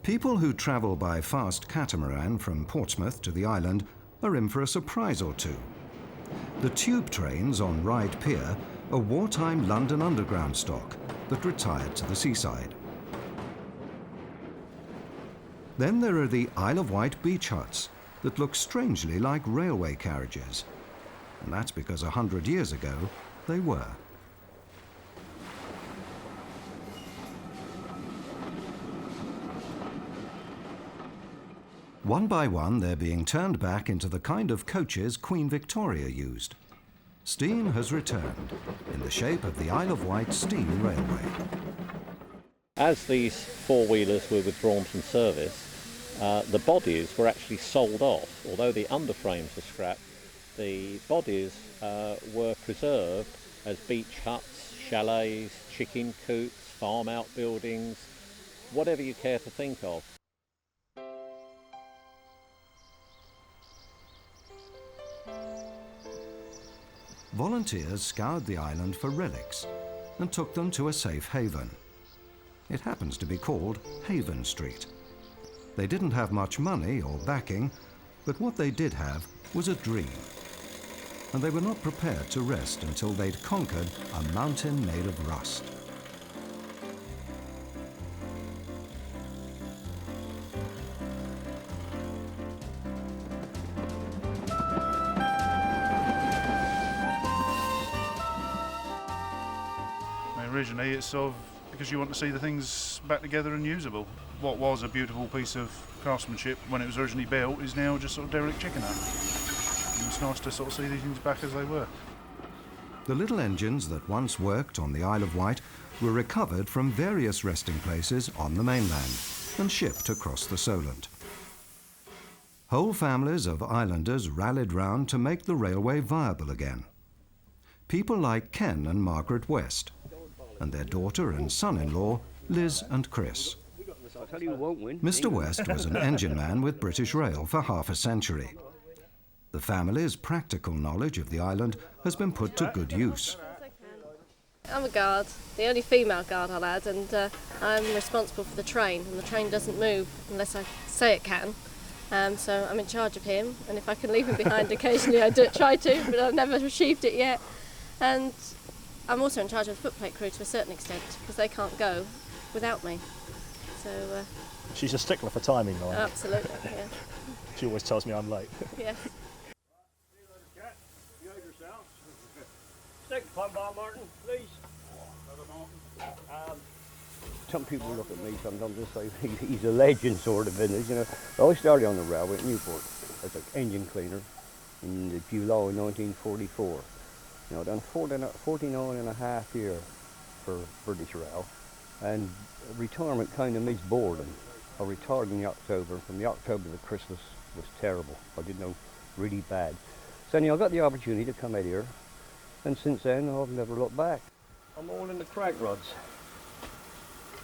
People who travel by fast catamaran from Portsmouth to the island are in for a surprise or two. The tube trains on Ryde Pier are wartime London Underground stock that retired to the seaside. Then there are the Isle of Wight beach huts that look strangely like railway carriages. And that's because 100 years ago, they were. One by one, they're being turned back into the kind of coaches Queen Victoria used. Steam has returned in the shape of the Isle of Wight Steam Railway. As these four-wheelers were withdrawn from service, the bodies were actually sold off. Although the underframes were scrapped, the bodies were preserved as beach huts, chalets, chicken coops, farm outbuildings, whatever you care to think of. Volunteers scoured the island for relics and took them to a safe haven. It happens to be called Haven Street. They didn't have much money or backing, but what they did have was a dream. And they were not prepared to rest until they'd conquered a mountain made of rust. Originally, it's sort of because you want to see the things back together and usable. What was a beautiful piece of craftsmanship when it was originally built is now just sort of derelict chicken hut. And it's nice to sort of see these things back as they were. The little engines that once worked on the Isle of Wight were recovered from various resting places on the mainland and shipped across the Solent. Whole families of islanders rallied round to make the railway viable again. People like Ken and Margaret West, and their daughter and son-in-law, Liz and Chris. Mr. West was an engine man with British Rail for half a century. The family's practical knowledge of the island has been put to good use. I'm a guard, the only female guard I'll add, and I'm responsible for the train, and the train doesn't move unless I say it can. So I'm in charge of him, and if I can leave him behind occasionally I do try to, but I've never achieved it yet. And I'm also in charge of the footplate crew to a certain extent, because they can't go without me. So she's a stickler for timing, though. Absolutely, yeah. She always tells me I'm late. Yes. Stick the pump on, Martin, please. Some people look at me sometimes and say he's a legend sort of in this, you know. I started on the railway at Newport as an engine cleaner in July 1944. You know, I've done 49 and a half years for British Rail, and retirement kind of means boredom. I retired in October. From the October to Christmas was terrible. I did know really bad. So anyway, I got the opportunity to come out here, and since then I've never looked back. I'm all in the crack rods.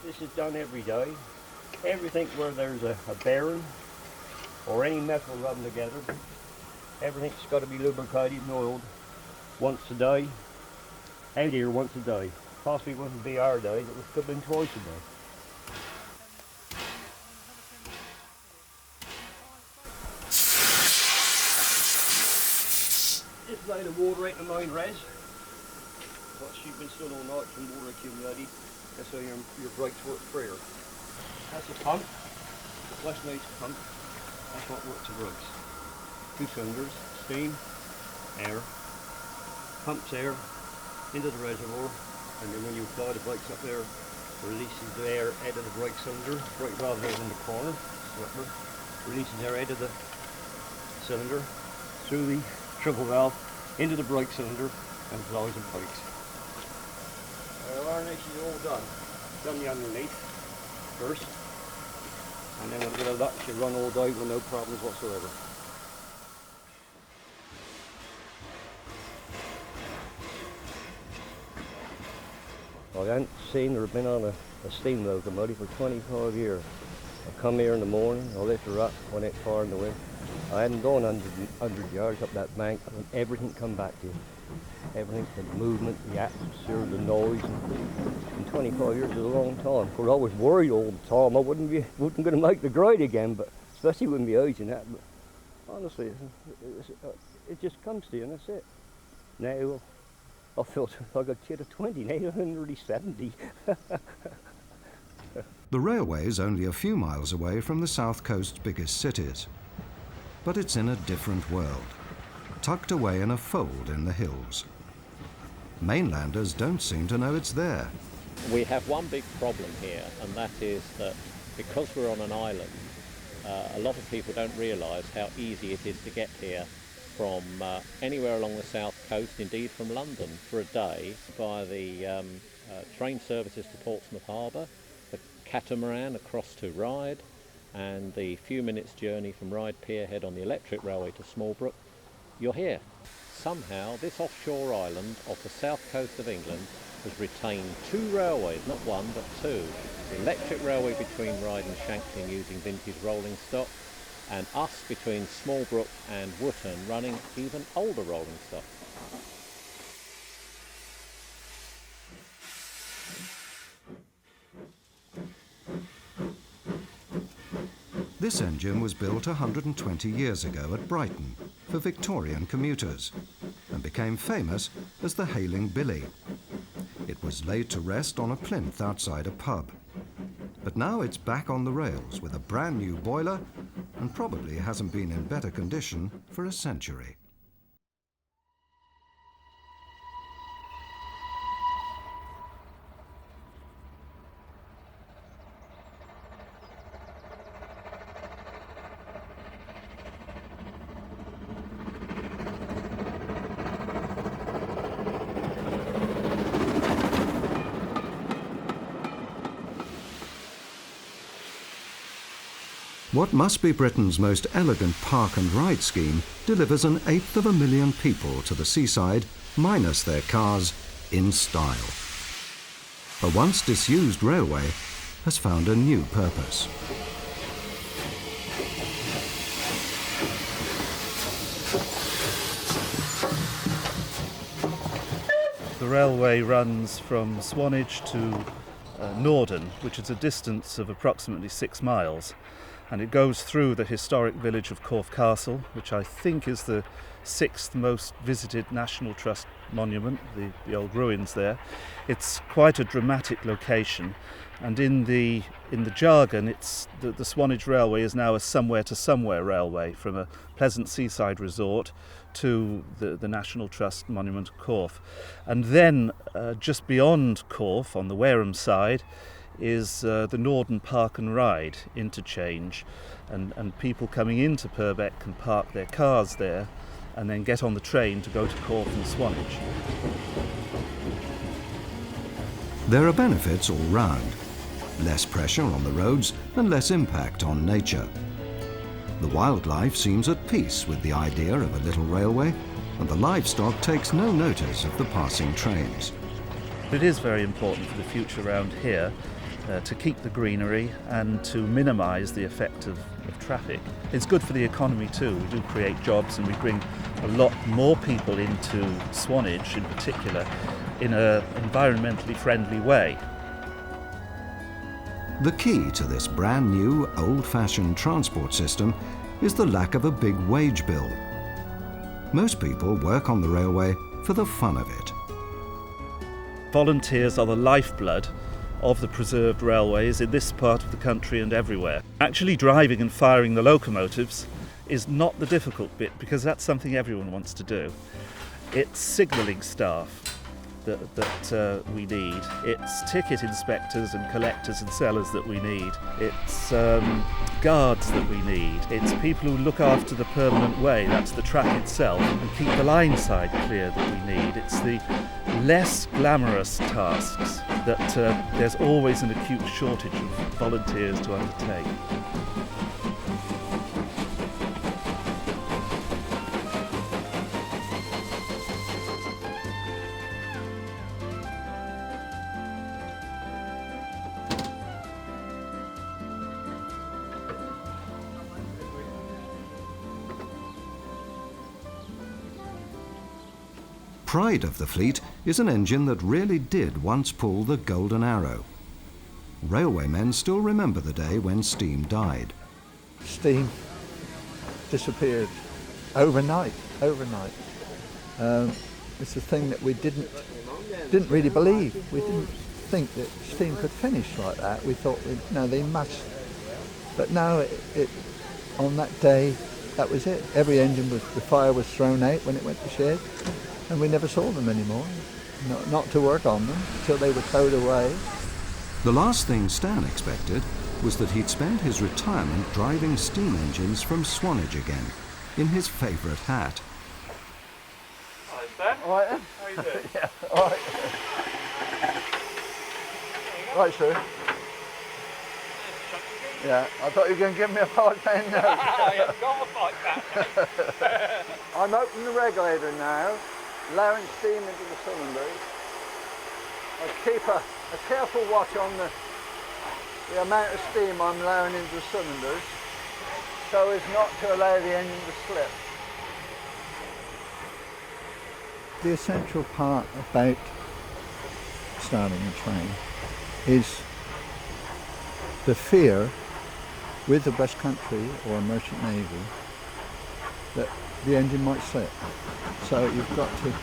This is done every day. Everything where there's a bearing or any metal rubbing together, everything's got to be lubricated and oiled once a day. Out here once a day. Possibly wouldn't be our days, it could have been twice a day. This line of water right in the main res. Once you've been stood all night from water accumulated, that's how your brakes work freer. That's a pump, the flush nice pump, that's what works the brakes. 2 cylinders, steam, air, pumps air into the reservoir, and then when you apply the brakes up there, releases the air out of the brake cylinder, brake valve goes in the corner, slipper, releases air out of the cylinder, through the triple valve, into the brake cylinder, and blows the brakes. Our nation is all done. Done the underneath first, and then with a bit of luck, should run all day with no problems whatsoever. I haven't seen or been on a steam locomotive for 25 years. I come here in the morning, I lift her up when it's far in the wind. I hadn't gone 100 yards up that bank, and everything come back to you. everything, the movement, the atmosphere, the noise. And 25 years is a long time. Of course, I was worried all the time I wasn't going to make the grade again, but especially with my age and that. But honestly, it just comes to you, and that's it. Now, I felt like a kid of 20. Now I'm nearly 70. The railway's only a few miles away from the south coast's biggest cities. But it's in a different world, tucked away in a fold in the hills. Mainlanders don't seem to know it's there. We have one big problem here, and that is that because we're on an island, a lot of people don't realise how easy it is to get here from anywhere along the south coast, indeed from London, for a day via the train services to Portsmouth Harbour, the catamaran across to Ryde, and the few minutes journey from Ryde Pierhead on the electric railway to Smallbrook. You're here. Somehow this offshore island off the south coast of England has retained two railways, not one but two. The electric railway between Ryde and Shanklin using vintage rolling stock, and us between Smallbrook and Wootton running even older rolling stock. This engine was built 120 years ago at Brighton for Victorian commuters and became famous as the Hailing Billy. It was laid to rest on a plinth outside a pub. But now it's back on the rails with a brand new boiler and probably hasn't been in better condition for a century. What must be Britain's most elegant park and ride scheme delivers 1/8 million people to the seaside, minus their cars, in style. A once disused railway has found a new purpose. The railway runs from Swanage to Norden, which is a distance of approximately 6 miles. And it goes through the historic village of Corfe Castle, which I think is the 6th most visited National Trust monument, the old ruins there. It's quite a dramatic location, and in the jargon, it's the Swanage Railway is now a somewhere to somewhere railway, from a pleasant seaside resort to the National Trust monument of Corfe. And then just beyond Corfe, on the Wareham side, is the Norden Park and Ride interchange, and people coming into Purbeck can park their cars there and then get on the train to go to Corfe and Swanage. There are benefits all round. Less pressure on the roads and less impact on nature. The wildlife seems at peace with the idea of a little railway, and the livestock takes no notice of the passing trains. It is very important for the future around here to keep the greenery and to minimise the effect of traffic. It's good for the economy too. We do create jobs and we bring a lot more people into Swanage in particular in an environmentally friendly way. The key to this brand new, old-fashioned transport system is the lack of a big wage bill. Most people work on the railway for the fun of it. Volunteers are the lifeblood of the preserved railways in this part of the country and everywhere. Actually driving and firing the locomotives is not the difficult bit, because that's something everyone wants to do. It's signalling staff that we need. It's ticket inspectors and collectors and sellers that we need. It's guards that we need. It's people who look after the permanent way, that's the track itself, and keep the line side clear that we need. It's the less glamorous tasks that there's always an acute shortage of volunteers to undertake. pride of the fleet is an engine that really did once pull the Golden Arrow. Railwaymen still remember the day when steam died. Steam disappeared overnight. It's a thing that we didn't really believe. We didn't think that steam could finish like that. We thought, no, they must. But now, on that day, that was it. Every engine the fire was thrown out when it went to shed, and we never saw them anymore. Not to work on them until they were towed away. The last thing Stan expected was that he'd spend his retirement driving steam engines from Swanage again, in his favourite hat. Hi, Stan. All right, then. How are you doing? Yeah, all right. Right, sir. Yeah, I thought you were going to give me a £5 note. I haven't got a £5. I'm opening the regulator now, allowing steam into the cylinders. I keep a careful watch on the amount of steam I'm allowing into the cylinders, so as not to allow the engine to slip. The essential part about starting a train is the fear with the West Country or Merchant Navy that the engine might slip. So you've got to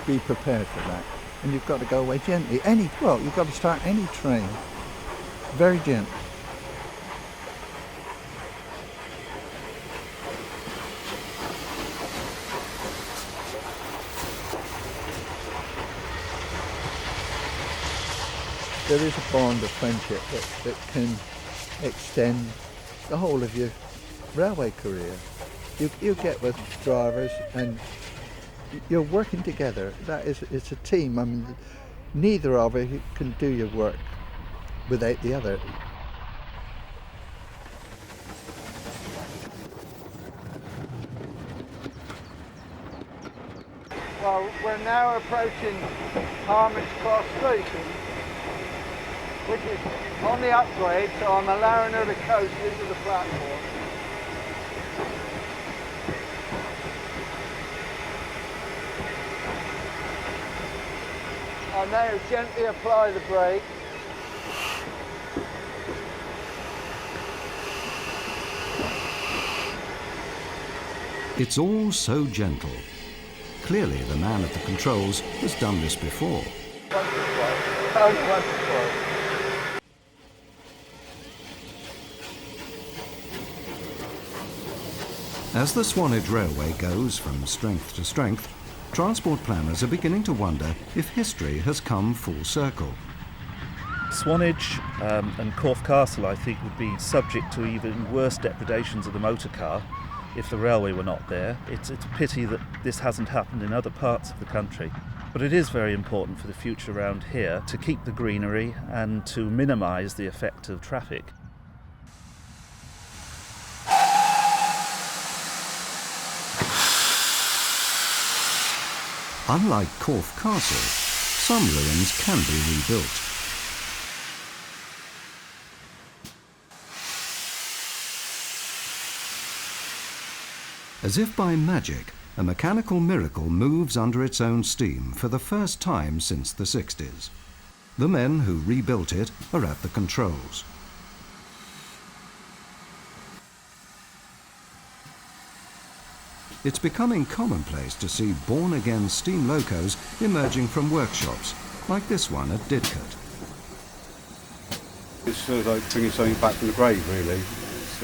be prepared for that. And you've got to go away gently. You've got to start any train very gently. There is a bond of friendship that can extend the whole of your railway career. You get with drivers and you're working together. It's a team. I mean, neither of you can do your work without the other. Well, we're now approaching Harmon's Cross Station, which is on the upgrade, so I'm allowing her to coast into the platform. I now gently apply the brake. It's all so gentle. Clearly the man at the controls has done this before. Only once or twice. As the Swanage Railway goes from strength to strength, transport planners are beginning to wonder if history has come full circle. Swanage and Corfe Castle, I think, would be subject to even worse depredations of the motor car if the railway were not there. It's a pity that this hasn't happened in other parts of the country. But it is very important for the future around here to keep the greenery and to minimise the effect of traffic. Unlike Corfe Castle, some ruins can be rebuilt. As if by magic, a mechanical miracle moves under its own steam for the first time since the 60s. The men who rebuilt it are at the controls. It's becoming commonplace to see born-again steam locos emerging from workshops, like this one at Didcot. It's sort of like bringing something back from the grave, really. It's,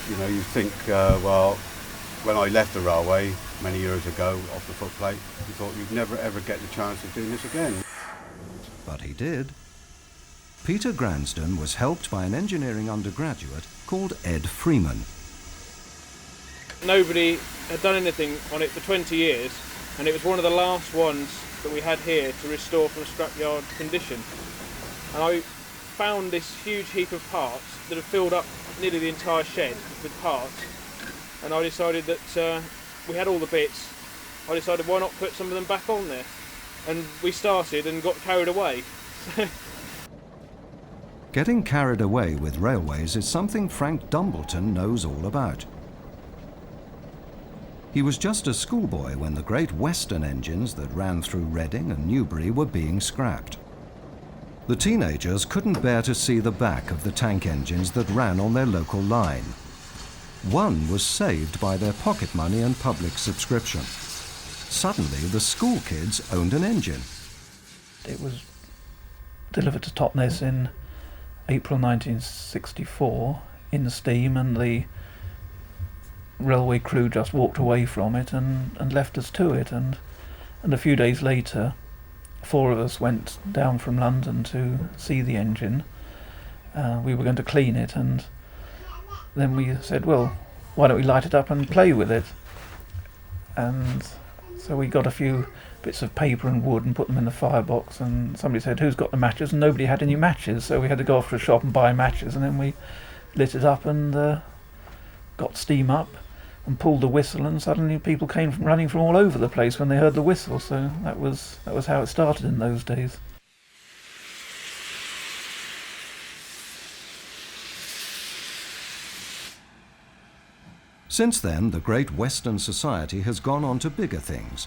you know, you think, well, when I left the railway many years ago off the footplate, you thought you'd never ever get the chance of doing this again. But he did. Peter Gransden was helped by an engineering undergraduate called Ed Freeman. Nobody had done anything on it for 20 years, and it was one of the last ones that we had here to restore from scrapyard condition. And I found this huge heap of parts that had filled up nearly the entire shed with parts, and I decided that we had all the bits. I decided, why not put some of them back on there? And we started and got carried away. Getting carried away with railways is something Frank Dumbleton knows all about. He was just a schoolboy when the Great Western engines that ran through Reading and Newbury were being scrapped. The teenagers couldn't bear to see the back of the tank engines that ran on their local line. One was saved by their pocket money and public subscription. Suddenly, the school kids owned an engine. It was delivered to Totnes in April 1964 in steam, and the railway crew just walked away from it and left us to it. And a few days later, 4 of us went down from London to see the engine. We were going to clean it, and then we said, well, why don't we light it up and play with it? And so we got a few bits of paper and wood and put them in the firebox, and somebody said, who's got the matches? And nobody had any matches, so we had to go off to a shop and buy matches, and then we lit it up and got steam up and pulled the whistle, and suddenly people came running from all over the place when they heard the whistle. So that was how it started in those days. Since then, the Great Western Society has gone on to bigger things.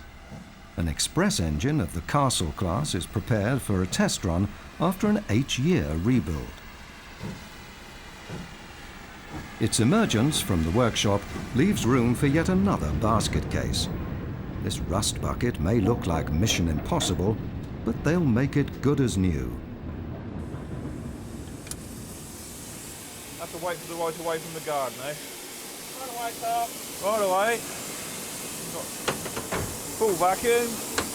An express engine of the Castle class is prepared for a test run after an 8-year rebuild. Its emergence from the workshop leaves room for yet another basket case. This rust bucket may look like Mission Impossible, but they'll make it good as new. Have to wait for the right away from the garden, eh? Right away, Tom. Right away. Got full vacuum.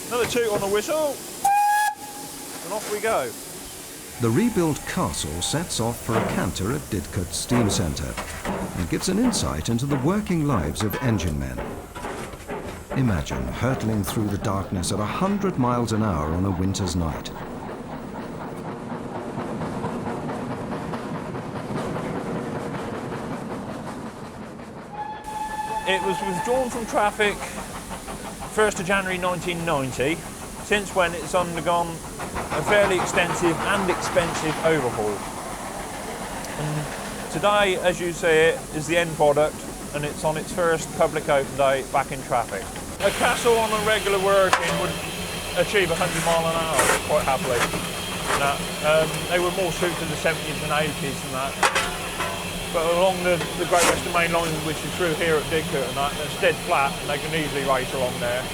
Another toot on the whistle. And off we go. The rebuilt castle sets off for a canter at Didcot Steam Centre and gives an insight into the working lives of engine men. Imagine hurtling through the darkness at 100 miles an hour on a winter's night. It was withdrawn from traffic 1st of January 1990, since when it's undergone a fairly extensive and expensive overhaul. And today, as you see it, is the end product, and it's on its first public open day back in traffic. A castle on a regular working would achieve 100 mile an hour quite happily. They were more suited to the 70s and 80s than that. But along the Great Western Main Line, which is through here at Didcot and that, it's dead flat and they can easily race along there.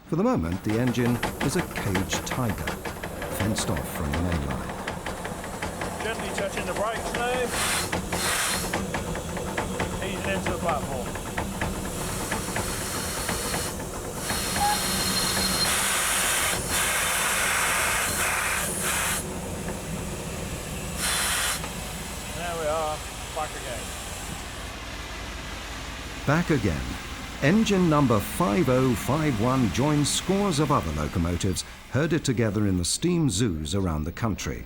For the moment, the engine is a caged tiger, fenced off from the main line. Gently touching the brakes now. Easing into the platform. There we are, back again. Back again. Engine number 5051 joins scores of other locomotives herded together in the steam zoos around the country,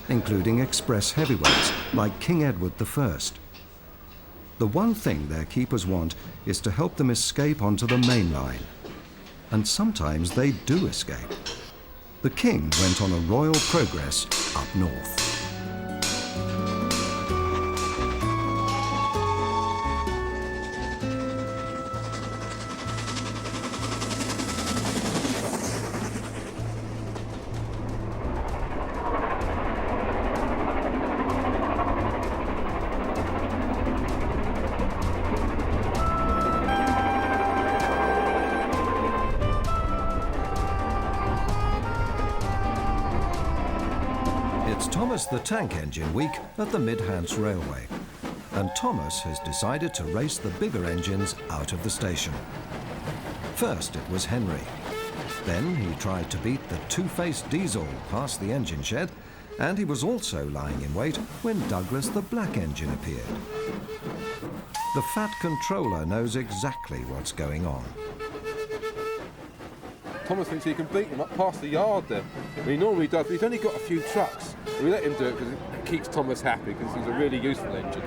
including express heavyweights like King Edward I. The one thing their keepers want is to help them escape onto the main line. And sometimes they do escape. The King went on a royal progress up north. Thomas the Tank Engine Week at the Midhants Railway, and Thomas has decided to race the bigger engines out of the station. First it was Henry. Then he tried to beat the two-faced Diesel past the engine shed, and he was also lying in wait when Douglas the Black Engine appeared. The fat controller knows exactly what's going on. Thomas thinks he can beat him up past the yard there. He normally does, but he's only got a few trucks. We let him do it because it keeps Thomas happy, because he's a really useful engine.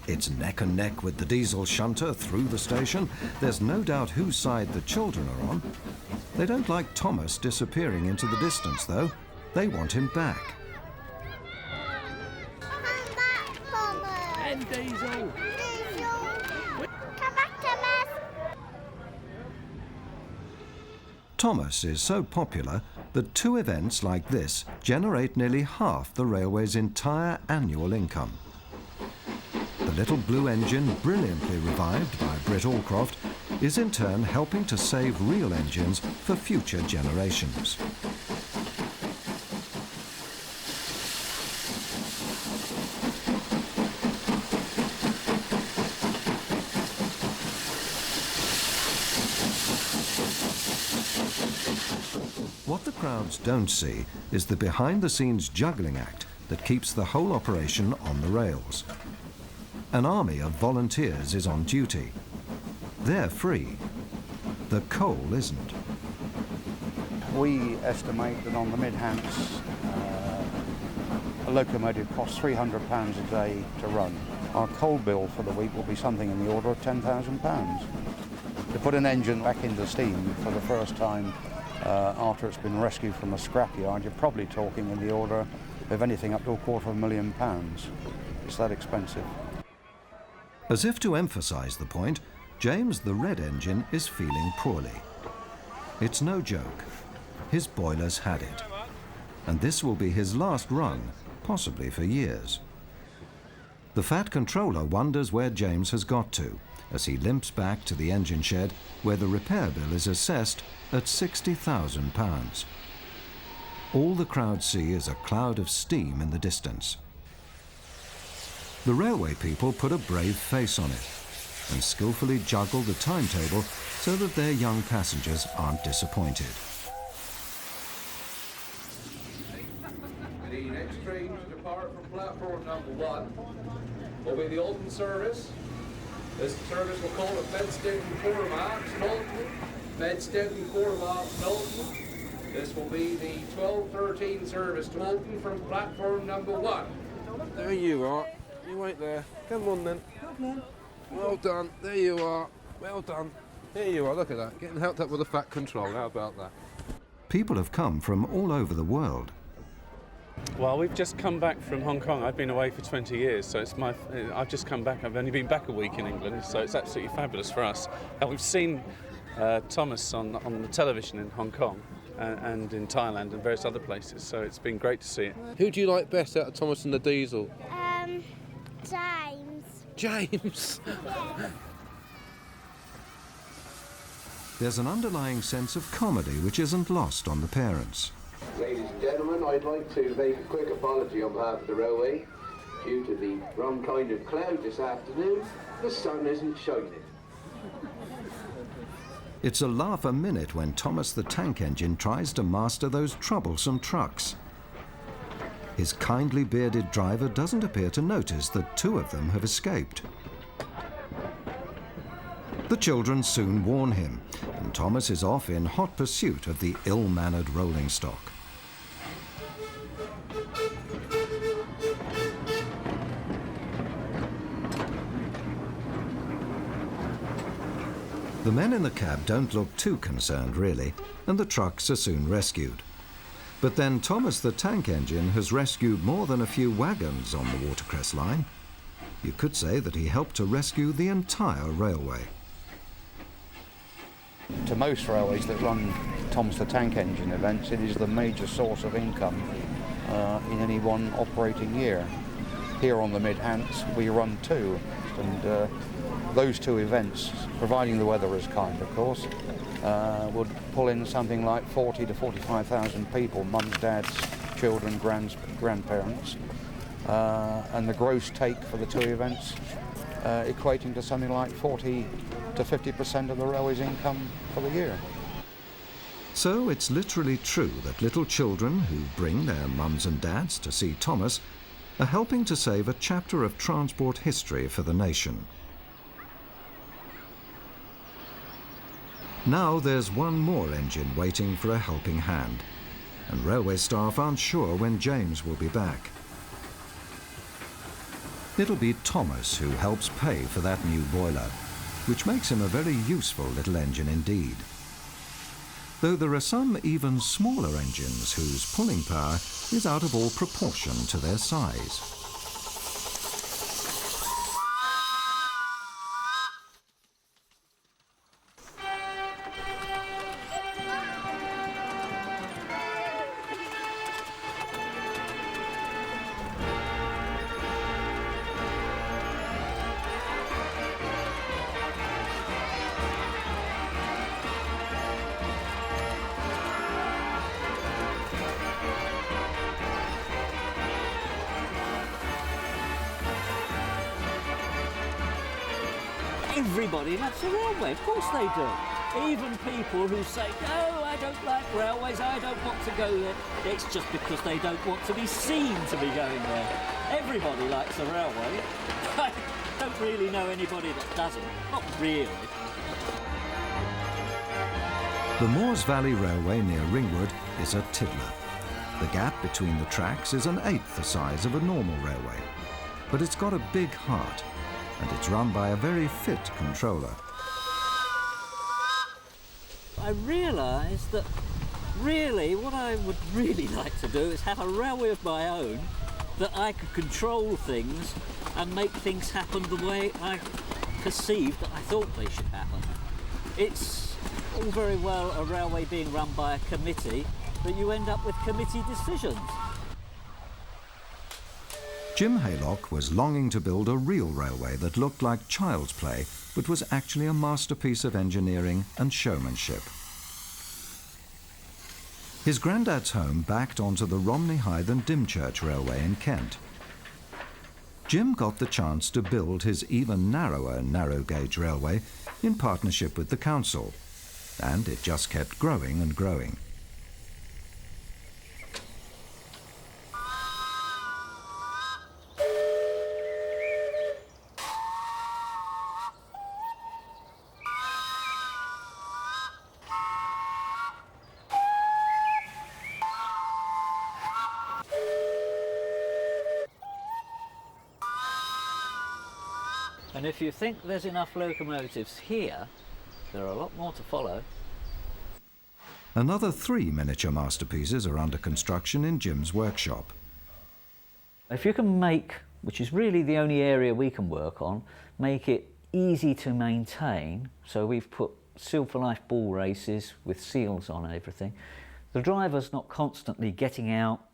It's neck and neck with the diesel shunter through the station. There's no doubt whose side the children are on. They don't like Thomas disappearing into the distance, though. They want him back. again, Diesel. Come back, Thomas. Thomas is so popular that 2 events like this generate nearly half the railway's entire annual income. The little blue engine, brilliantly revived by Britt Allcroft, is in turn helping to save real engines for future generations. What the crowds don't see is the behind-the-scenes juggling act that keeps the whole operation on the rails. An army of volunteers is on duty. They're free. The coal isn't. We estimate that on the mid-Hants, a locomotive costs £300 a day to run. Our coal bill for the week will be something in the order of £10,000. To put an engine back into steam for the first time after it's been rescued from a scrapyard, you're probably talking in the order of anything up to £250,000. It's that expensive. As if to emphasise the point, James the Red Engine is feeling poorly. It's no joke. His boiler's had it. And this will be his last run, possibly for years. The Fat Controller wonders where James has got to, as he limps back to the engine shed where the repair bill is assessed at £60,000. All the crowd see is a cloud of steam in the distance. The railway people put a brave face on it and skillfully juggle the timetable so that their young passengers aren't disappointed. The next train to depart from platform number 1 will be the Alton service. This service will call at Bedstead and Cormac, Knowlton. Bedstead and Cormac, Knowlton. This will be the 12:13 service to Alton from platform number 1. There you are. You wait there. Come on then. Come on. Well done. There you are. Well done. Here you are. Look at that. Getting helped up with a Fat Control. How about that? People have come from all over the world. Well, we've just come back from Hong Kong. I've been away for 20 years, so I've just come back. I've only been back a week in England, so it's absolutely fabulous for us. And we've seen Thomas on the television in Hong Kong and in Thailand and various other places, so it's been great to see it. Who do you like best out of Thomas and the Diesel? James. James? Yeah. There's an underlying sense of comedy which isn't lost on the parents. Ladies and gentlemen, I'd like to make a quick apology on behalf of the railway. Due to the wrong kind of cloud this afternoon, the sun isn't shining. It's a laugh a minute when Thomas the Tank Engine tries to master those troublesome trucks. His kindly bearded driver doesn't appear to notice that 2 of them have escaped. The children soon warn him, and Thomas is off in hot pursuit of the ill-mannered rolling stock. The men in the cab don't look too concerned, really, and the trucks are soon rescued. But then Thomas the Tank Engine has rescued more than a few wagons on the Watercress line. You could say that he helped to rescue the entire railway. To most railways that run Thomas the Tank Engine events, it is the major source of income in any one operating year. Here on the Mid-Hants we run 2, and those 2 events, providing the weather is kind of course, would pull in something like 40 to 45,000 people, mums, dads, children, grandparents, and the gross take for the 2 events equating to something like 40 to 50% of the railway's income for the year. So it's literally true that little children who bring their mums and dads to see Thomas are helping to save a chapter of transport history for the nation. Now there's one more engine waiting for a helping hand, and railway staff aren't sure when James will be back. It'll be Thomas who helps pay for that new boiler, which makes him a very useful little engine indeed. Though there are some even smaller engines whose pulling power is out of all proportion to their size. Everybody loves a railway, of course they do. Even people who say, no, I don't like railways, I don't want to go there. It's just because they don't want to be seen to be going there. Everybody likes a railway. I don't really know anybody that doesn't, not really. The Moors Valley Railway near Ringwood is a tiddler. The gap between the tracks is an eighth the size of a normal railway. But it's got a big heart, and it's run by a very fit controller. I realised that really what I would really like to do is have a railway of my own that I could control things and make things happen the way I perceived that I thought they should happen. It's all very well a railway being run by a committee, but you end up with committee decisions. Jim Haylock was longing to build a real railway that looked like child's play, but was actually a masterpiece of engineering and showmanship. His granddad's home backed onto the Romney Hythe and Dymchurch Railway in Kent. Jim got the chance to build his even narrower narrow-gauge railway in partnership with the council, and it just kept growing and growing. And if you think there's enough locomotives here, there are a lot more to follow. Another 3 miniature masterpieces are under construction in Jim's workshop. If you can make, which is really the only area we can work on, make it easy to maintain, so we've put Seal for Life ball races with seals on and everything. The driver's not constantly getting out,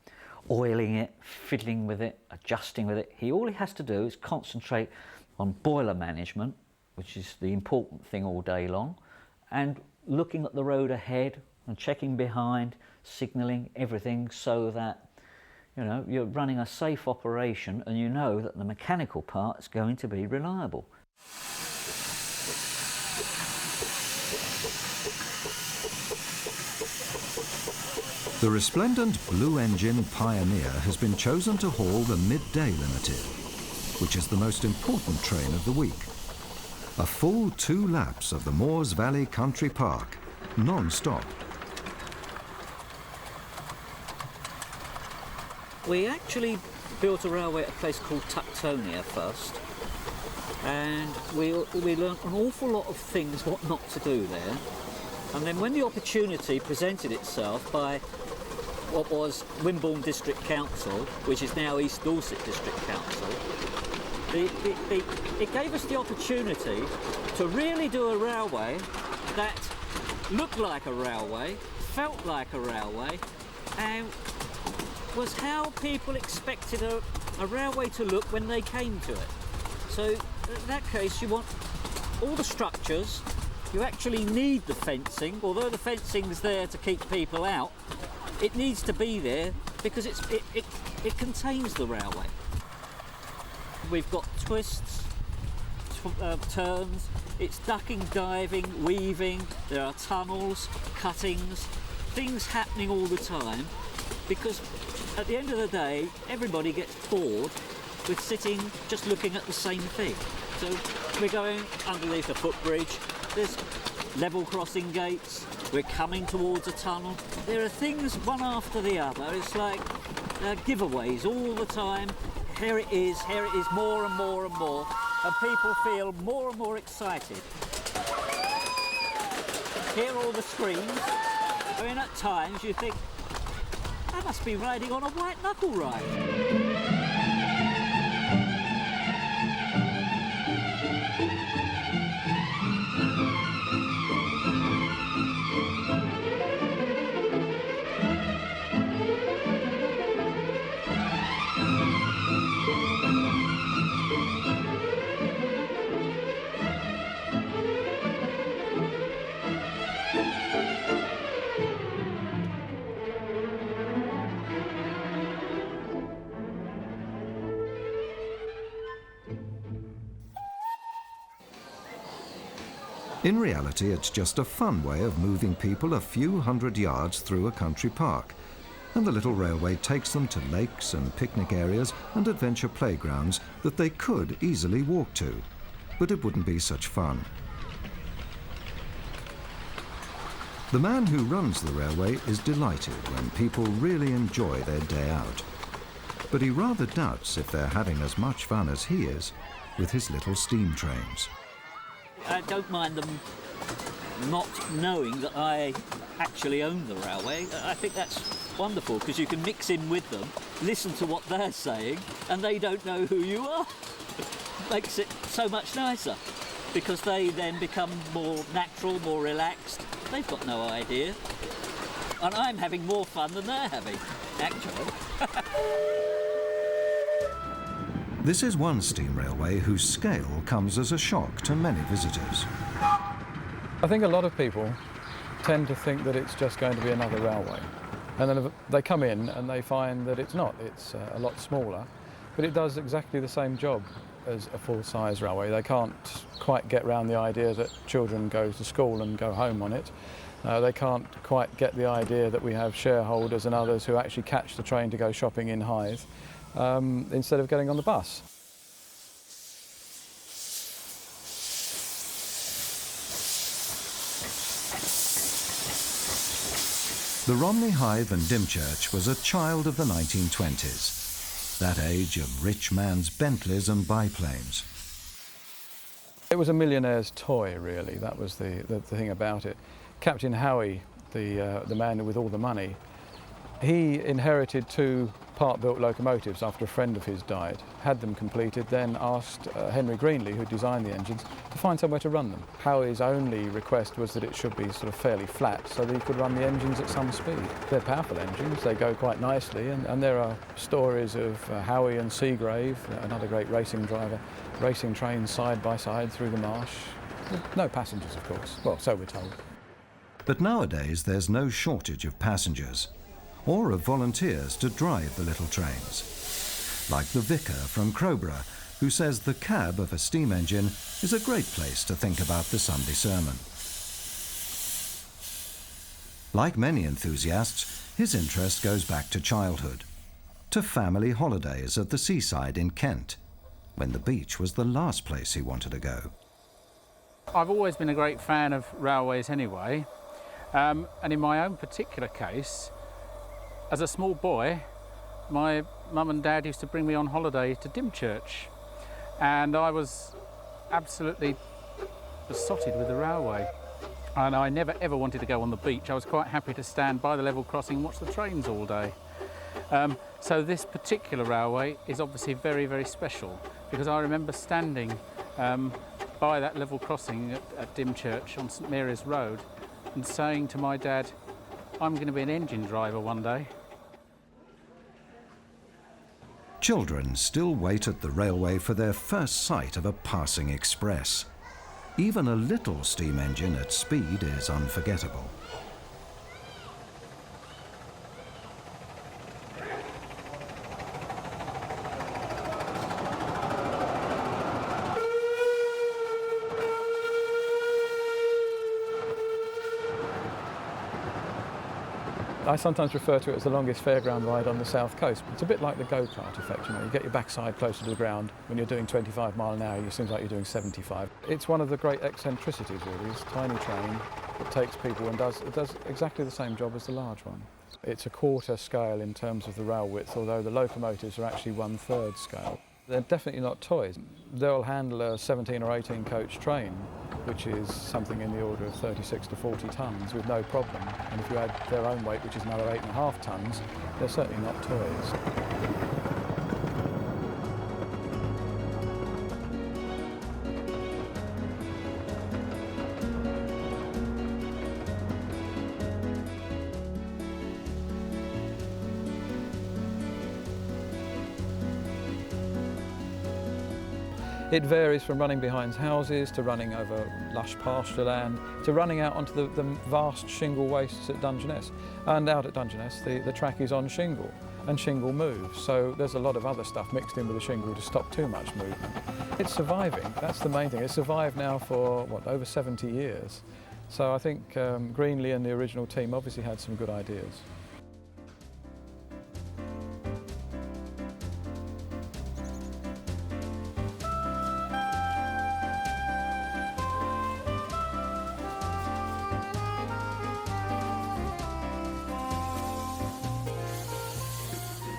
oiling it, fiddling with it, adjusting with it. All he has to do is concentrate on boiler management, which is the important thing all day long, and looking at the road ahead and checking behind, signalling everything so that you're running a safe operation and you know that the mechanical part is going to be reliable. The resplendent blue engine Pioneer has been chosen to haul the Midday Limited, which is the most important train of the week. A full 2 laps of the Moors Valley Country Park, non-stop. We actually built a railway at a place called Tuctonia first, and we learnt an awful lot of things what not to do there. And then when the opportunity presented itself by what was Wimborne District Council, which is now East Dorset District Council, it gave us the opportunity to really do a railway that looked like a railway, felt like a railway, and was how people expected a railway to look when they came to it. So in that case you want all the structures, you actually need the fencing, although the fencing's there to keep people out, it needs to be there because it contains the railway. We've got twists, turns, it's ducking, diving, weaving, there are tunnels, cuttings, things happening all the time, because at the end of the day everybody gets bored with sitting just looking at the same thing. So we're going underneath a footbridge, there's level crossing gates, we're coming towards a tunnel. There are things one after the other, it's like giveaways all the time. Here it is, more and more and more, and people feel more and more excited. Hear all the screams. I mean, at times you think, I must be riding on a white knuckle ride. In reality, it's just a fun way of moving people a few hundred yards through a country park, and the little railway takes them to lakes and picnic areas and adventure playgrounds that they could easily walk to, but it wouldn't be such fun. The man who runs the railway is delighted when people really enjoy their day out, but he rather doubts if they're having as much fun as he is with his little steam trains. I don't mind them not knowing that I actually own the railway. I think that's wonderful because you can mix in with them, listen to what they're saying, and they don't know who you are. Makes it so much nicer because they then become more natural, more relaxed. They've got no idea. And I'm having more fun than they're having, actually. This is one steam railway whose scale comes as a shock to many visitors. I think a lot of people tend to think that it's just going to be another railway. And then they come in and they find that it's not. It's a lot smaller, but it does exactly the same job as a full-size railway. They can't quite get around the idea that children go to school and go home on it. They can't quite get the idea that we have shareholders and others who actually catch the train to go shopping in Hythe instead of getting on the bus. The Romney, Hythe and Dymchurch was a child of the 1920s, that age of rich man's Bentleys and biplanes. It was a millionaire's toy, really. That was the thing about it. Captain Howie, the man with all the money, he inherited 2 part-built locomotives after a friend of his died, had them completed, then asked Henry Greenley, who designed the engines, to find somewhere to run them. Howie's only request was that it should be sort of fairly flat so that he could run the engines at some speed. They're powerful engines, they go quite nicely, and there are stories of Howie and Seagrave, another great racing driver, racing trains side by side through the marsh. No passengers, of course. Well, so we're told. But nowadays there's no shortage of passengers, or of volunteers to drive the little trains. Like the vicar from Crowborough, who says the cab of a steam engine is a great place to think about the Sunday sermon. Like many enthusiasts, his interest goes back to childhood, to family holidays at the seaside in Kent, when the beach was the last place he wanted to go. I've always been a great fan of railways anyway, and in my own particular case, as a small boy, my mum and dad used to bring me on holiday to Dymchurch, and I was absolutely besotted with the railway. And I never ever wanted to go on the beach. I was quite happy to stand by the level crossing and watch the trains all day. So this particular railway is obviously very, very special, because I remember standing by that level crossing at Dymchurch on St Mary's Road and saying to my dad, I'm going to be an engine driver one day. Children still wait at the railway for their first sight of a passing express. Even a little steam engine at speed is unforgettable. I sometimes refer to it as the longest fairground ride on the south coast. It's a bit like the go-kart effect, you know, you get your backside closer to the ground. When you're doing 25 mile an hour, it seems like you're doing 75. It's one of the great eccentricities, really. It's a tiny train that takes people and does exactly the same job as the large one. It's a quarter scale in terms of the rail width, although the locomotives are actually 1/3 scale. They're definitely not toys. They'll handle a 17 or 18 coach train, which is something in the order of 36 to 40 tonnes with no problem. And if you add their own weight, which is another 8.5 tonnes, they're certainly not toys. It varies from running behind houses to running over lush pasture land to running out onto the vast shingle wastes at Dungeness. And out at Dungeness, the track is on shingle. and shingle moves. So there's a lot of other stuff mixed in with the shingle to stop too much movement. It's surviving, that's the main thing. It's survived now for, what, over 70 years. So I think Greenlee and the original team obviously had some good ideas.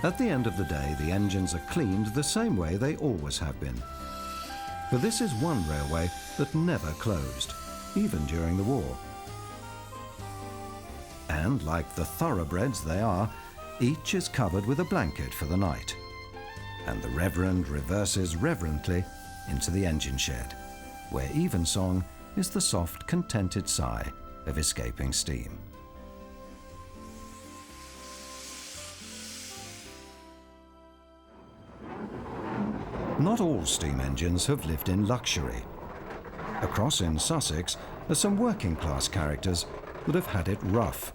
At the end of the day, the engines are cleaned the same way they always have been. But this is one railway that never closed, even during the war. And like the thoroughbreds they are, each is covered with a blanket for the night. And the Reverend reverses reverently into the engine shed, where evensong is the soft, contented sigh of escaping steam. Not all steam engines have lived in luxury. Across in Sussex are some working-class characters that have had it rough.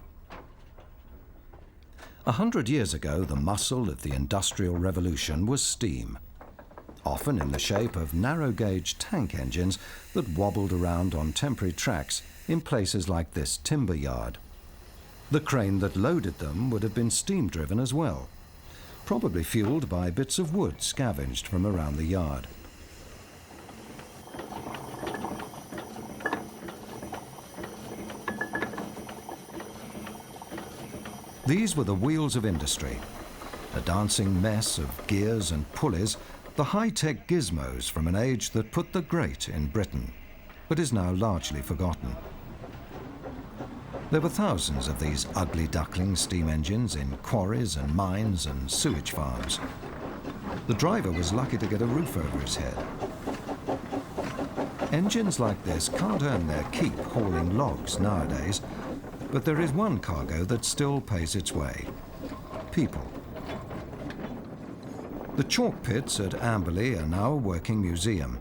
100 years ago, the muscle of the Industrial Revolution was steam, often in the shape of narrow-gauge tank engines that wobbled around on temporary tracks in places like this timber yard. The crane that loaded them would have been steam-driven as well, probably fueled by bits of wood scavenged from around the yard. These were the wheels of industry, a dancing mess of gears and pulleys, the high-tech gizmos from an age that put the great in Britain, but is now largely forgotten. There were thousands of these ugly duckling steam engines in quarries and mines and sewage farms. The driver was lucky to get a roof over his head. Engines like this can't earn their keep hauling logs nowadays, but there is one cargo that still pays its way: people. The chalk pits at Amberley are now a working museum.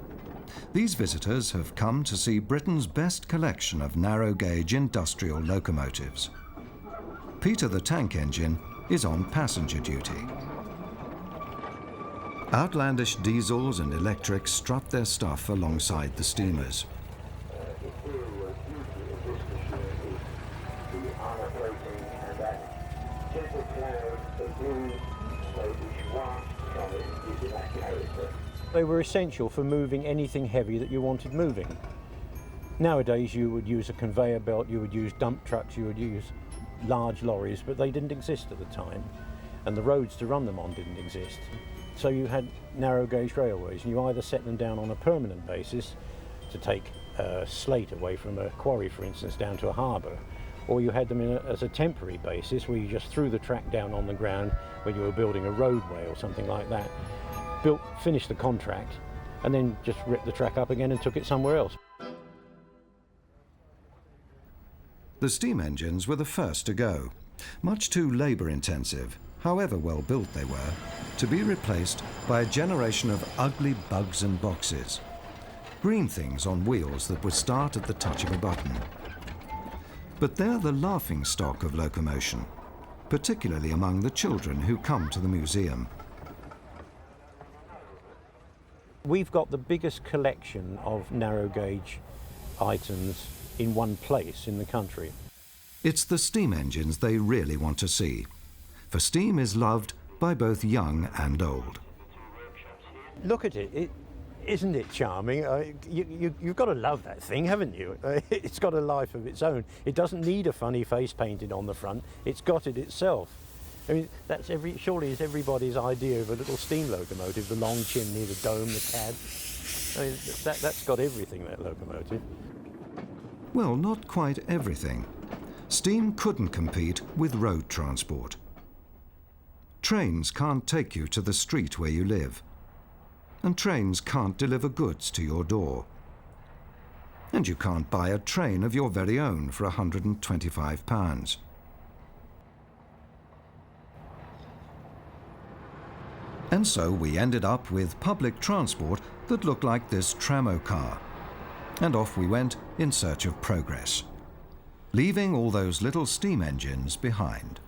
These visitors have come to see Britain's best collection of narrow-gauge industrial locomotives. Peter the tank engine is on passenger duty. Outlandish diesels and electrics strut their stuff alongside the steamers. They were essential for moving anything heavy that you wanted moving. Nowadays you would use a conveyor belt, you would use dump trucks, you would use large lorries, but they didn't exist at the time, and the roads to run them on didn't exist. So you had narrow gauge railways, and you either set them down on a permanent basis to take slate away from a quarry, for instance, down to a harbour, or you had them as a temporary basis where you just threw the track down on the ground when you were building a roadway or something like that. Finished the contract, and then just ripped the track up again and took it somewhere else. The steam engines were the first to go, much too labour-intensive, however well built they were, to be replaced by a generation of ugly bugs and boxes, green things on wheels that would start at the touch of a button. But they're the laughingstock of locomotion, particularly among the children who come to the museum. We've got the biggest collection of narrow gauge items in one place in the country. It's the steam engines they really want to see, for steam is loved by both young and old. Look at it. Isn't it charming? You've got to love that thing, haven't you? It's got a life of its own. It doesn't need a funny face painted on the front. It's got it itself. I mean, surely is everybody's idea of a little steam locomotive, the long chimney, the dome, the cab. I mean, that's got everything, that locomotive. Well, not quite everything. Steam couldn't compete with road transport. Trains can't take you to the street where you live. And trains can't deliver goods to your door. And you can't buy a train of your very own for £125. And so we ended up with public transport that looked like this trammo car. And off we went in search of progress, leaving all those little steam engines behind.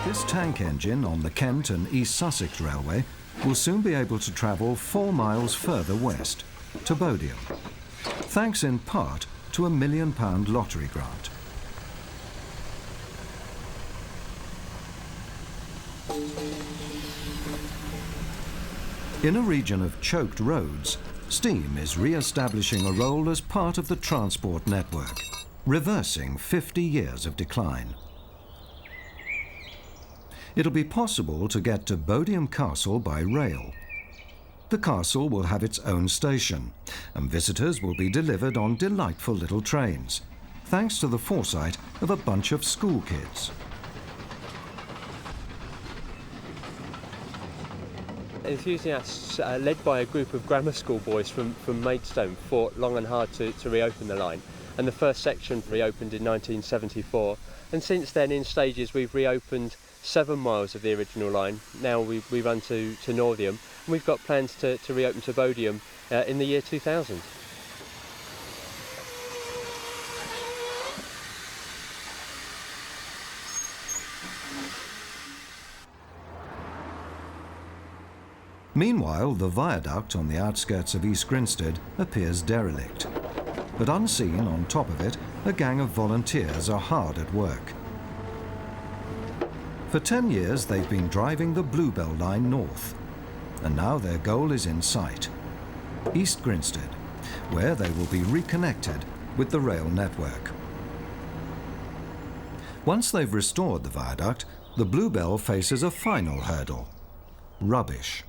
This tank engine on the Kent and East Sussex Railway will soon be able to travel 4 miles further west, to Bodiam, thanks in part to a £1 million lottery grant. In a region of choked roads, steam is re-establishing a role as part of the transport network, reversing 50 years of decline. It'll be possible to get to Bodiam Castle by rail. The castle will have its own station, and visitors will be delivered on delightful little trains, thanks to the foresight of a bunch of school kids. Enthusiasts led by a group of grammar school boys from Maidstone fought long and hard to reopen the line, and the first section reopened in 1974, and since then in stages we've reopened 7 miles of the original line. Now we run to Northiam, and we've got plans to reopen to Bodiam in the year 2000. Meanwhile, the viaduct on the outskirts of East Grinstead appears derelict. But unseen on top of it, a gang of volunteers are hard at work. For 10 years, they've been driving the Bluebell line north. And now their goal is in sight, East Grinstead, where they will be reconnected with the rail network. Once they've restored the viaduct, the Bluebell faces a final hurdle: rubbish.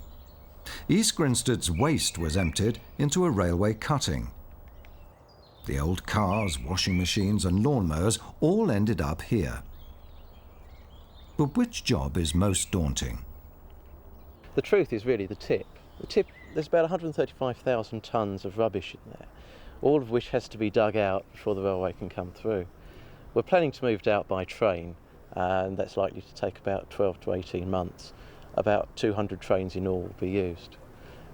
East Grinstead's waste was emptied into a railway cutting. The old cars, washing machines and lawnmowers all ended up here. But which job is most daunting? The truth is really the tip. There's about 135,000 tonnes of rubbish in there, all of which has to be dug out before the railway can come through. We're planning to move it out by train, and that's likely to take about 12 to 18 months. About 200 trains in all will be used.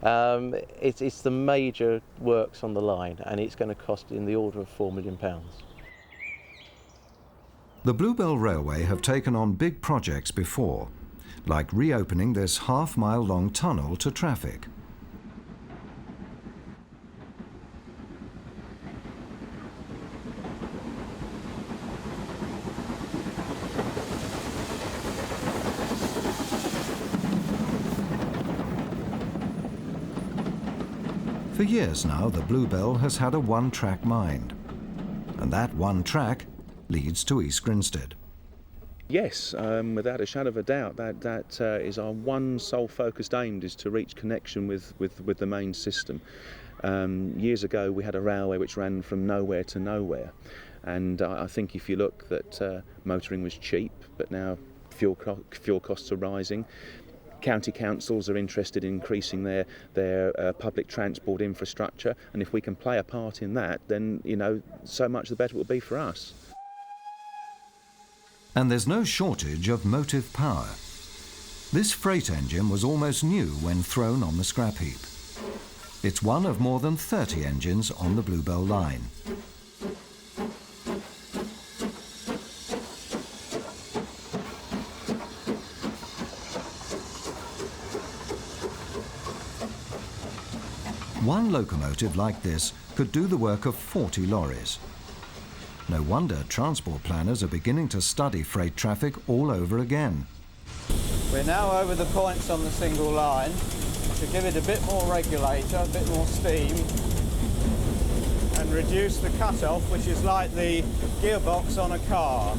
It's the major works on the line, and it's going to cost in the order of £4 million. The Bluebell Railway have taken on big projects before, like reopening this half-mile-long tunnel to traffic. For years now, the Bluebell has had a one-track mind, and that one track leads to East Grinstead. Yes, without a shadow of a doubt, that is our one sole focused aim, is to reach connection with the main system. Years ago we had a railway which ran from nowhere to nowhere, and I think if you look that motoring was cheap, but now fuel costs are rising. County councils are interested in increasing their public transport infrastructure, and if we can play a part in that, then so much the better it will be for us. And there's no shortage of motive power. This freight engine was almost new when thrown on the scrap heap. It's one of more than 30 engines on the Bluebell line. One locomotive like this could do the work of 40 lorries. No wonder transport planners are beginning to study freight traffic all over again. We're now over the points on the single line to give it a bit more regulator, a bit more steam, and reduce the cut-off, which is like the gearbox on a car.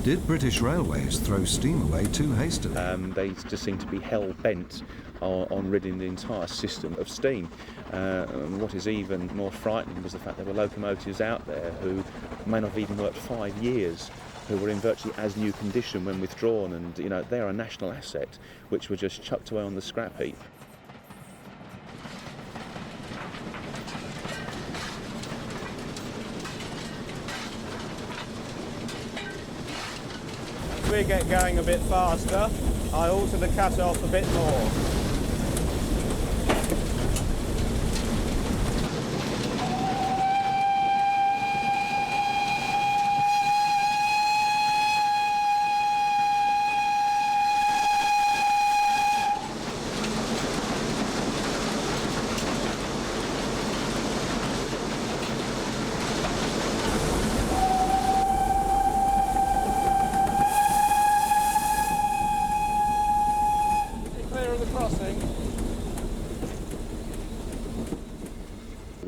Did British Railways throw steam away too hastily? They just seem to be hell-bent on ridding the entire system of steam. And what is even more frightening was the fact there were locomotives out there who may not have even worked 5 years, who were in virtually as new condition when withdrawn, and they're a national asset which were just chucked away on the scrap heap. As we get going a bit faster, I alter the cut-off a bit more.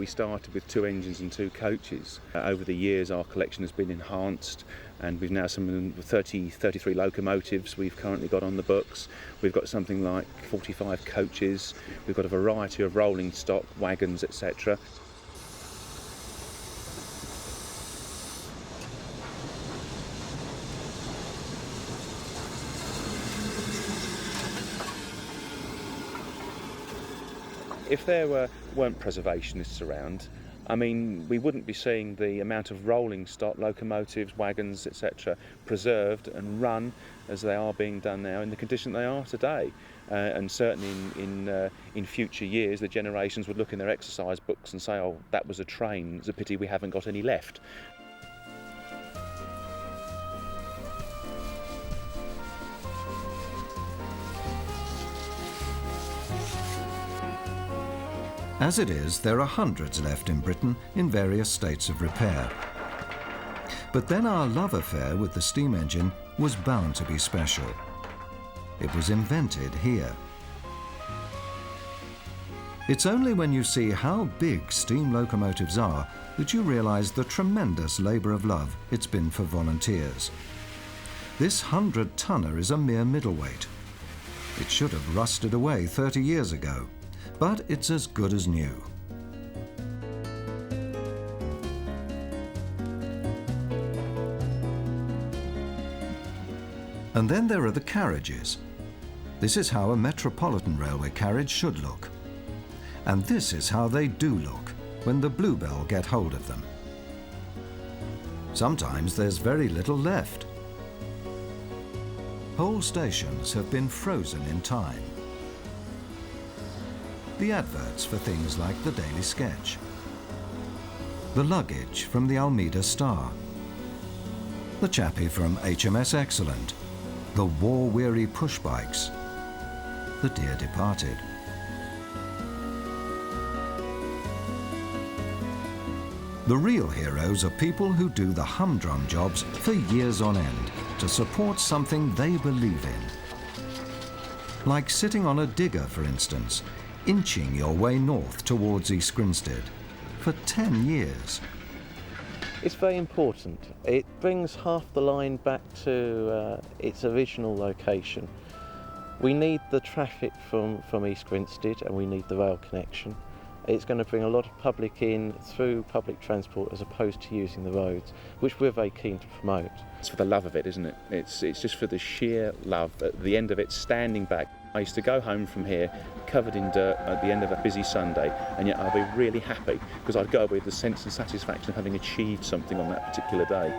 we started with 2 engines and 2 coaches. Over the years our collection has been enhanced, and we've now some 33 locomotives we've currently got on the books. We've got something like 45 coaches, we've got a variety of rolling stock, wagons, etc. If there weren't preservationists around, I mean, we wouldn't be seeing the amount of rolling stock, locomotives, wagons, etc. preserved and run as they are being done now in the condition they are today. And certainly in future years, the generations would look in their exercise books and say, oh, that was a train, it's a pity we haven't got any left. As it is, there are hundreds left in Britain in various states of repair. But then our love affair with the steam engine was bound to be special. It was invented here. It's only when you see how big steam locomotives are that you realise the tremendous labour of love it's been for volunteers. This 100-tonner is a mere middleweight. It should have rusted away 30 years ago. But it's as good as new. And then there are the carriages. This is how a Metropolitan Railway carriage should look. And this is how they do look when the Bluebell get hold of them. Sometimes there's very little left. Whole stations have been frozen in time. The adverts for things like the Daily Sketch, the luggage from the Almeida Star, the chappie from HMS Excellent, the war-weary push bikes, the dear departed. The real heroes are people who do the humdrum jobs for years on end to support something they believe in. Like sitting on a digger, for instance, inching your way north towards East Grinstead for 10 years. It's very important. It brings half the line back to its original location. We need the traffic from East Grinstead, and we need the rail connection. It's going to bring a lot of public in through public transport as opposed to using the roads, which we're very keen to promote. It's for the love of it, isn't it? It's just for the sheer love. At the end of it, standing back. I used to go home from here covered in dirt at the end of a busy Sunday, and yet I'd be really happy because I'd go with the sense and satisfaction of having achieved something on that particular day.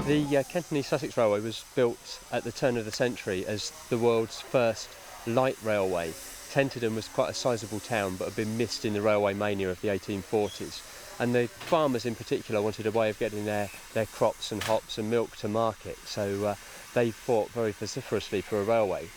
The Kent and East Sussex Railway was built at the turn of the century as the world's first light railway. Tenterden was quite a sizable town but had been missed in the railway mania of the 1840s, and the farmers in particular wanted a way of getting their crops and hops and milk to market, so they fought very vociferously for a railway.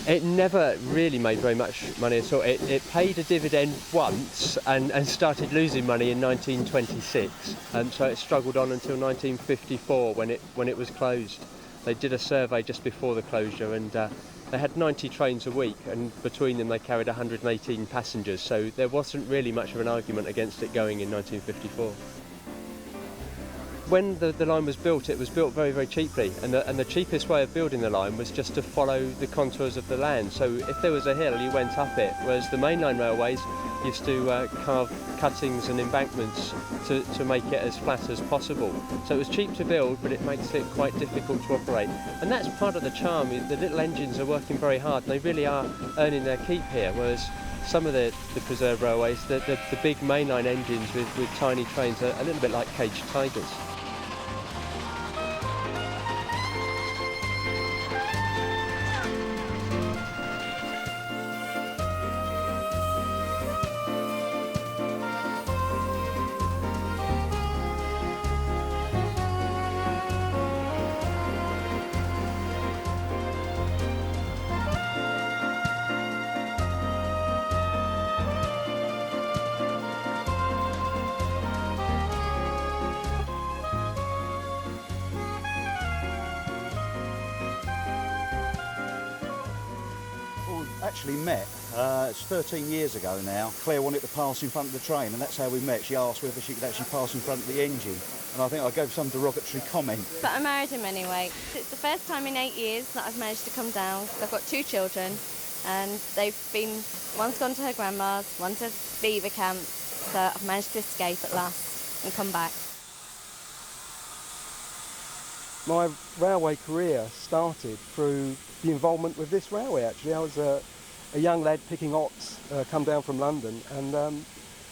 It never really made very much money at all. It paid a dividend once and started losing money in 1926, and so it struggled on until 1954 when it was closed. They did a survey just before the closure, and they had 90 trains a week, and between them they carried 118 passengers, so there wasn't really much of an argument against it going in 1954. When the line was built, it was built very, very cheaply, and the cheapest way of building the line was just to follow the contours of the land. So if there was a hill, you went up it, whereas the mainline railways used to carve cuttings and embankments to make it as flat as possible. So it was cheap to build, but it makes it quite difficult to operate. And that's part of the charm. The little engines are working very hard, and they really are earning their keep here, whereas some of the preserved railways, the big mainline engines with tiny trains are a little bit like caged tigers. actually met, it's 13 years ago now. Claire wanted to pass in front of the train, and that's how we met. She asked whether she could actually pass in front of the engine, and I think I gave some derogatory comment. But I married him anyway. It's the first time in 8 years that I've managed to come down. I've got 2 children, and one's gone to her grandma's, one's a beaver camp, so I've managed to escape at last and come back. My railway career started through the involvement with this railway, actually. I was a young lad picking ox, come down from London, and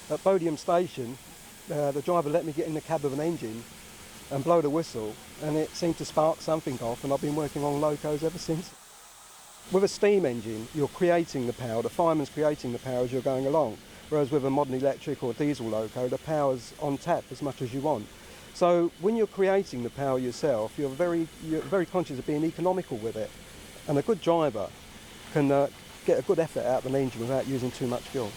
at Bodiam Station, the driver let me get in the cab of an engine and blow the whistle, and it seemed to spark something off, and I've been working on locos ever since. With a steam engine, you're creating the power, the fireman's creating the power as you're going along, whereas with a modern electric or diesel loco, the power's on tap as much as you want. So when you're creating the power yourself, you're very conscious of being economical with it. And a good driver can get a good effort out of an engine without using too much fuel.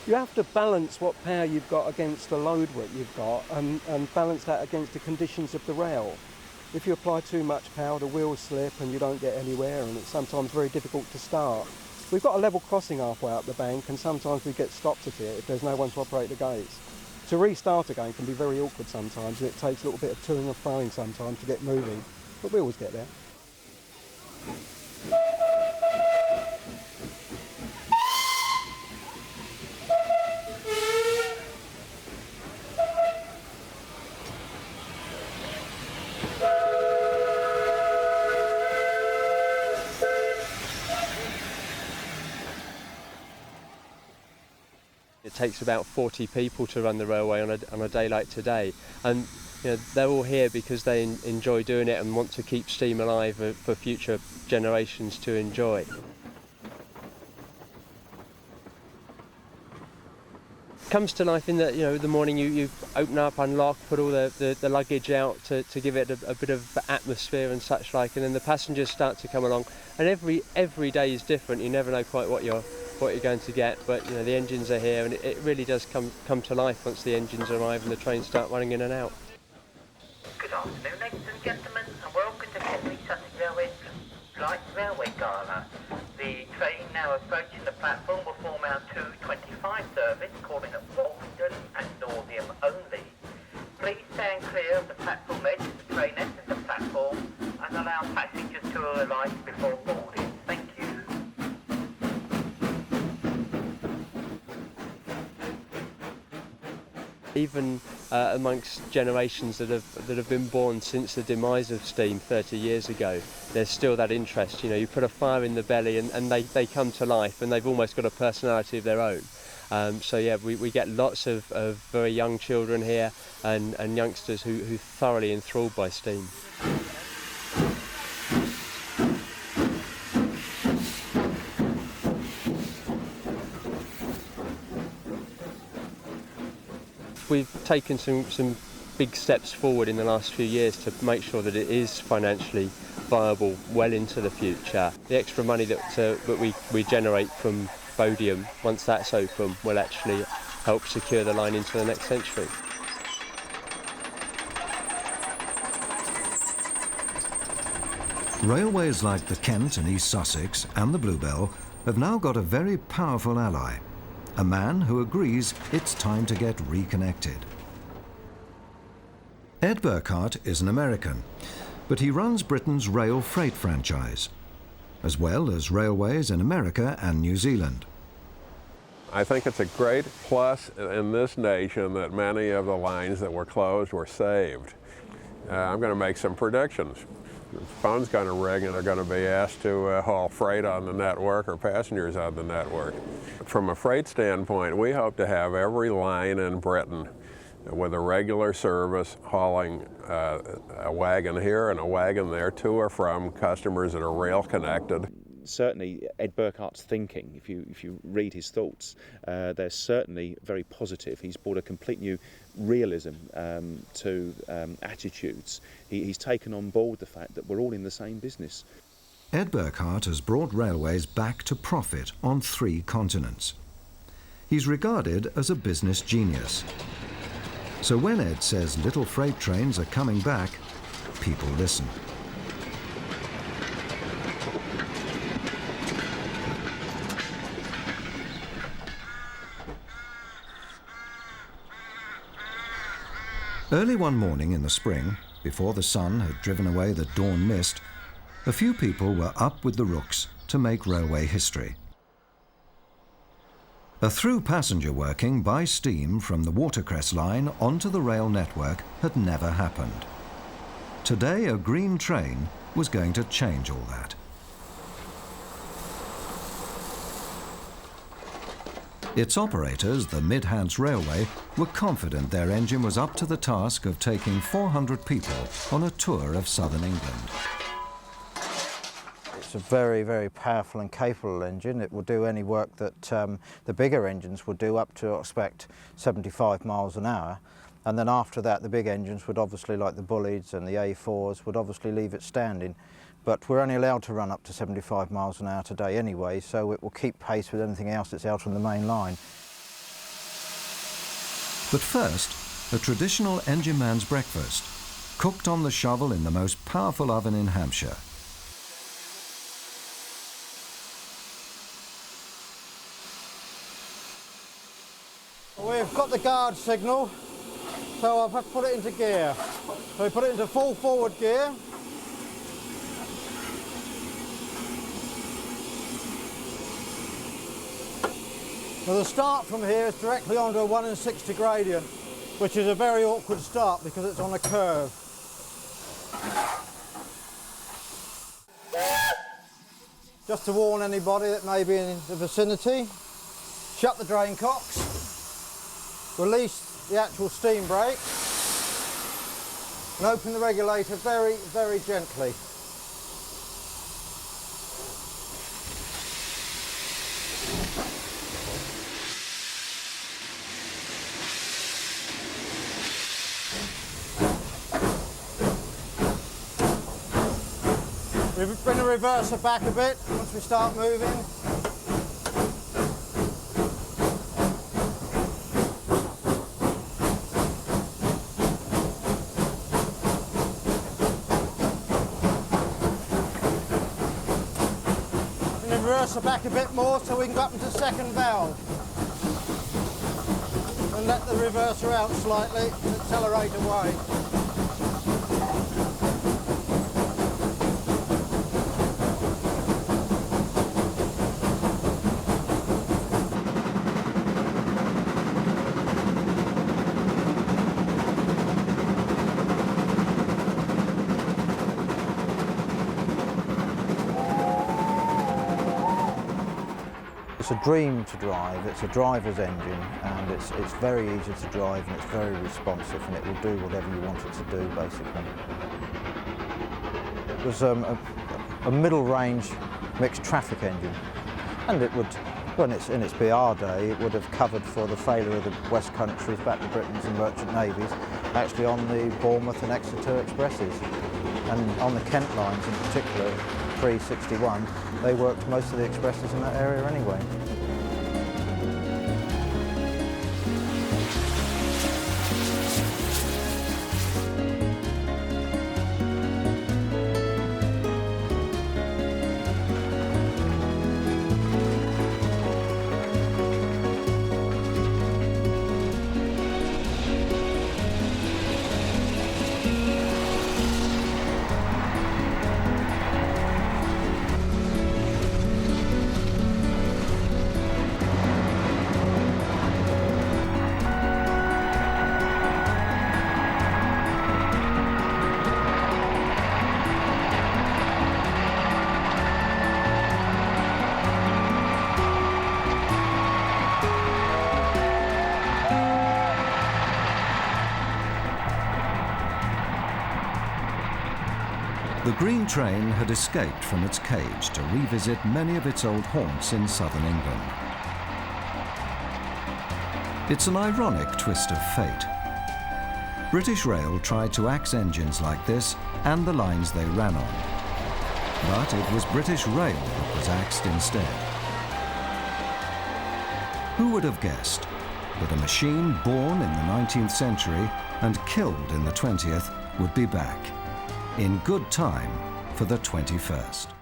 You have to balance what power you've got against the load what you've got and balance that against the conditions of the rail. If you apply too much power, the wheels slip and you don't get anywhere, and it's sometimes very difficult to start. We've got a level crossing halfway up the bank, and sometimes we get stopped at it if there's no one to operate the gates. To restart again can be very awkward sometimes, and it takes a little bit of toing and froing sometimes to get moving, but we always get there. It takes about 40 people to run the railway on a day like today, and they're all here because they enjoy doing it and want to keep steam alive for future generations to enjoy. Comes to life in that the morning you open up, unlock, put all the luggage out to give it a bit of atmosphere and such like, and then the passengers start to come along, and every day is different. You never know quite what you're going to get, but the engines are here, and it really does come to life once the engines arrive and the trains start running in and out. Good afternoon, ladies and gentlemen, and welcome to Henry Sussex Railway's Light Railway Gala. The train now approaching the platform will form our 2:25 service, calling at Walston and Northiam only. Please stand clear of the platform edge as the train enters the platform and allow passengers to alight before boarding. Thank you. Even amongst generations that have been born since the demise of steam 30 years ago, there's still that interest. You put a fire in the belly and they come to life, and they've almost got a personality of their own. So yeah, we get lots of very young children here and youngsters who are thoroughly enthralled by steam. We've taken some big steps forward in the last few years to make sure that it is financially viable well into the future. The extra money that we generate from Bodiam, once that's open, will actually help secure the line into the next century. Railways like the Kent and East Sussex and the Bluebell have now got a very powerful ally, a man who agrees it's time to get reconnected. Ed Burkhart is an American, but he runs Britain's rail freight franchise, as well as railways in America and New Zealand. I think it's a great plus in this nation that many of the lines that were closed were saved. I'm going to make some predictions. The phone's going to ring and they're going to be asked to haul freight on the network or passengers on the network. From a freight standpoint, we hope to have every line in Britain with a regular service hauling a wagon here and a wagon there to or from customers that are rail connected. Certainly Ed Burkhart's thinking, if you read his thoughts, they're certainly very positive. He's brought a complete new realism to attitudes. He's taken on board the fact that we're all in the same business. Ed Burkhart has brought railways back to profit on 3 continents. He's regarded as a business genius. So when Ed says little freight trains are coming back, people listen. Early one morning in the spring, before the sun had driven away the dawn mist, a few people were up with the rooks to make railway history. A through passenger working by steam from the Watercress line onto the rail network had never happened. Today, a green train was going to change all that. Its operators, the Mid-Hants Railway, were confident their engine was up to the task of taking 400 people on a tour of southern England. It's a very, very powerful and capable engine. It will do any work that the bigger engines would do, up to, I expect, 75 miles an hour. And then after that, the big engines would obviously, like the Bullies and the A4s, would obviously leave it standing. But we're only allowed to run up to 75 miles an hour today anyway, so it will keep pace with anything else that's out on the main line. But first, a traditional engine man's breakfast, cooked on the shovel in the most powerful oven in Hampshire. We've got the guard signal, so I've had to put it into gear. So we put it into full forward gear. So the start from here is directly onto a 1 in 60 gradient, which is a very awkward start because it's on a curve. Just to warn anybody that may be in the vicinity, shut the drain cocks, release the actual steam brake, and open the regulator very, very gently. We bring the reverser back a bit once we start moving. Bring the reverser back a bit more so we can go up into second valve. And let the reverser out slightly and accelerate away. It's a dream to drive. It's a driver's engine, and it's very easy to drive, and it's very responsive, and it will do whatever you want it to do, basically. It was a middle-range mixed traffic engine, and it would, when it's in its BR day, it would have covered for the failure of the West Countries, back to Britain's and merchant navies, actually on the Bournemouth and Exeter expresses, and on the Kent lines in particular. Pre-61, they worked most of the expresses in that area anyway. The green train had escaped from its cage to revisit many of its old haunts in southern England. It's an ironic twist of fate. British Rail tried to axe engines like this and the lines they ran on. But it was British Rail that was axed instead. Who would have guessed that a machine born in the 19th century and killed in the 20th would be back, in good time for the 21st.